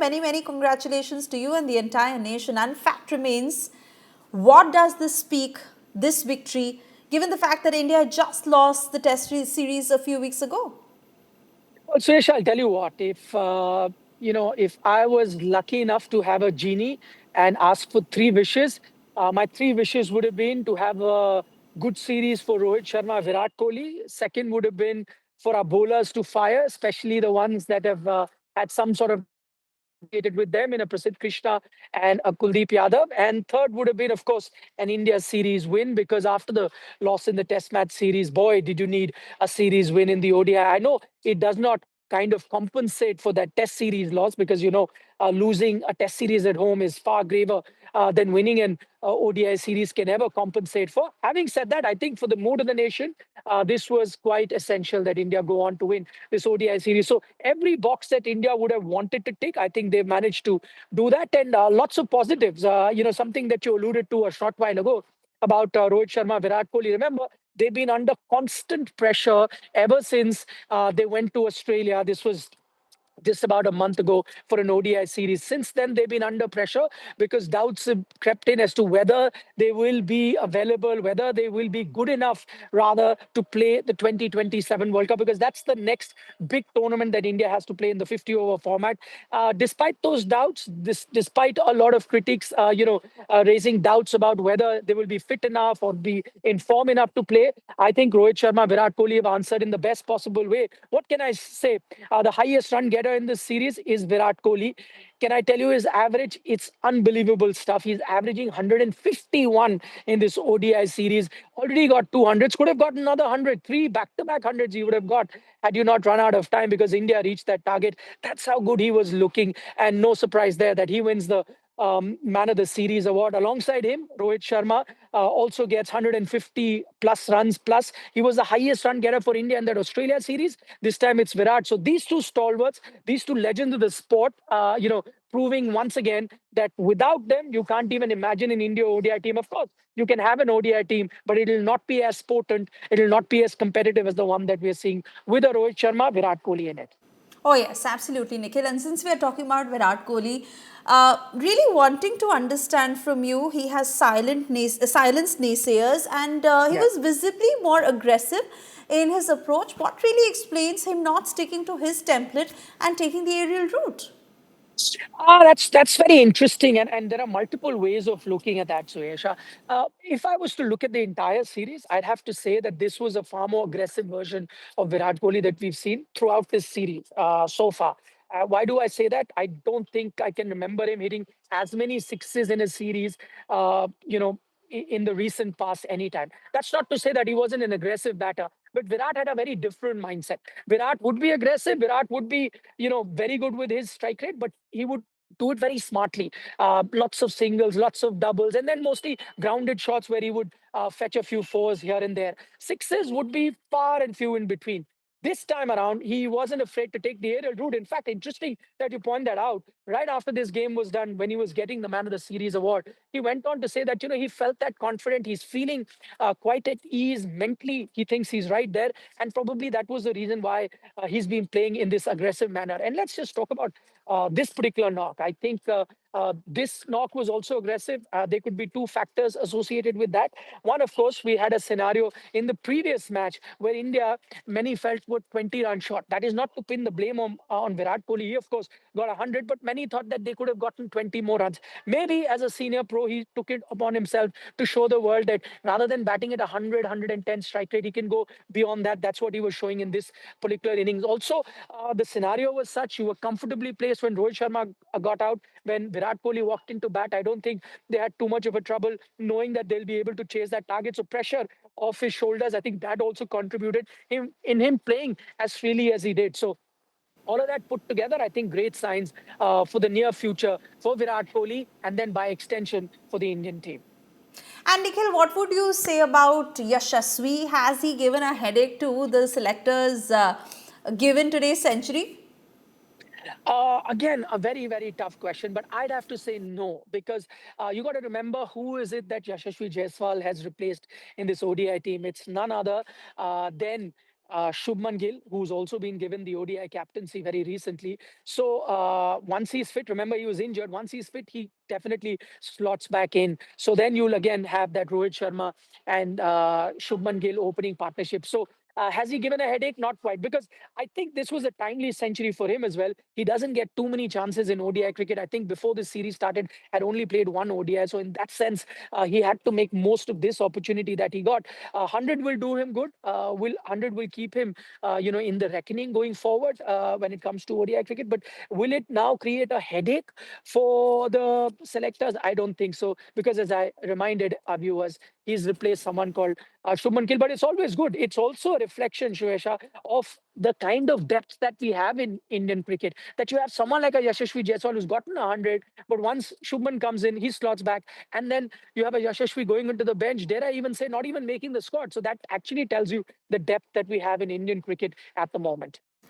many, many congratulations to you and the entire nation. And fact remains, what does this speak, this victory, given the fact that India just lost the Test series a few weeks ago? Well, Suresh, I'll tell you what, if I was lucky enough to have a genie and ask for three wishes, my three wishes would have been to have a good series for Rohit Sharma, Virat Kohli. Second would have been for our bowlers to fire, especially the ones that have had some sort of associated with them in a Prasidh Krishna and a Kuldeep Yadav. And third would have been, of course, an India series win, because after the loss in the Test match series, boy, did you need a series win in the ODI. I know it does not kind of compensate for that Test series loss, because, losing a Test series at home is far graver than winning an ODI series can ever compensate for. Having said that, I think for the mood of the nation, this was quite essential that India go on to win this ODI series. So every box that India would have wanted to tick, I think they've managed to do that. And lots of positives. Something that you alluded to a short while ago about Rohit Sharma, Virat Kohli. Remember, they've been under constant pressure ever since they went to Australia. This was just about a month ago for an ODI series. Since then, they've been under pressure because doubts have crept in as to whether they will be available, whether they will be good enough, rather, to play the 2027 World Cup, because that's the next big tournament that India has to play in the 50-over format. Despite those doubts, despite a lot of critics, raising doubts about whether they will be fit enough or be in form enough to play, I think Rohit Sharma, Virat Kohli have answered in the best possible way. What can I say? The highest run getter in this series is Virat Kohli. Can I tell you his average? It's unbelievable stuff. He's averaging 151 in this ODI series. Already got 200s. Could have got another 100. Three back-to-back hundreds he would have got had you not run out of time, because India reached that target. That's how good he was looking. And no surprise there that he wins the Man of the Series award. Alongside him, Rohit Sharma also gets 150 plus runs. Plus, he was the highest run getter for India in that Australia series. This time it's Virat. So these two stalwarts, these two legends of the sport, proving once again that without them, you can't even imagine an India ODI team. Of course, you can have an ODI team, but it will not be as potent, it will not be as competitive as the one that we're seeing with a Rohit Sharma, Virat Kohli in it. Oh, yes, absolutely, Nikhil. And since we are talking about Virat Kohli, really wanting to understand from you, he has silenced naysayers, and he Yeah. was visibly more aggressive in his approach. What really explains him not sticking to his template and taking the aerial route? That's very interesting, and there are multiple ways of looking at that, Suesha. If I was to look at the entire series, I'd have to say that this was a far more aggressive version of Virat Kohli that we've seen throughout this series so far. Why do I say that? I don't think I can remember him hitting as many sixes in a series, in the recent past anytime. That's not to say that he wasn't an aggressive batter, but Virat had a very different mindset. Virat would be aggressive. Virat would be, very good with his strike rate, but he would do it very smartly. Lots of singles, lots of doubles, and then mostly grounded shots where he would fetch a few fours here and there. Sixes would be far and few in between. This time around, he wasn't afraid to take the aerial route. In fact, interesting that you point that out. Right after this game was done, when he was getting the Man of the Series award, he went on to say that, he felt that confident. He's feeling quite at ease mentally. He thinks he's right there. And probably that was the reason why he's been playing in this aggressive manner. And let's just talk about this particular knock. I think this knock was also aggressive. There could be two factors associated with that. One, of course, we had a scenario in the previous match where India, many felt, were 20-run short. That is not to pin the blame on Virat Kohli. He, of course, got 100, but many thought that they could have gotten 20 more runs. Maybe as a senior pro, he took it upon himself to show the world that rather than batting at 100, 110 strike rate, he can go beyond that. That's what he was showing in this particular innings. Also, the scenario was such, you were comfortably placed when Rohit Sharma got out. When Virat Kohli walked into bat, I don't think they had too much of a trouble knowing that they'll be able to chase that target. So pressure off his shoulders, I think that also contributed him playing as freely as he did. So all of that put together, I think great signs for the near future for Virat Kohli, and then by extension for the Indian team. And Nikhil, what would you say about Yashasvi? Has he given a headache to the selectors given today's century? Again, a very, very tough question, but I'd have to say no, because you got to remember, who is it that Yashasvi Jaiswal has replaced in this ODI team? It's none other than Shubman Gill, who's also been given the ODI captaincy very recently. So once he's fit, remember he was injured. Once he's fit, he definitely slots back in. So then you'll again have that Rohit Sharma and Shubman Gill opening partnership. So has he given a headache? Not quite, because I think this was a timely century for him as well. He doesn't get too many chances in ODI cricket. I think before this series started, had only played one ODI. So in that sense, he had to make most of this opportunity that he got. 100 will do him good. Will 100 will keep him, in the reckoning going forward when it comes to ODI cricket. But will it now create a headache for the selectors? I don't think so, because as I reminded our viewers, he's replaced someone called Shubman Gill. But it's always good. It's also a reflection, Shuesha, of the kind of depth that we have in Indian cricket. That you have someone like a Yashasvi Jaiswal who's gotten 100, but once Shubman comes in, he slots back, and then you have a Yashasvi going into the bench. Dare I even say, not even making the squad. So that actually tells you the depth that we have in Indian cricket at the moment.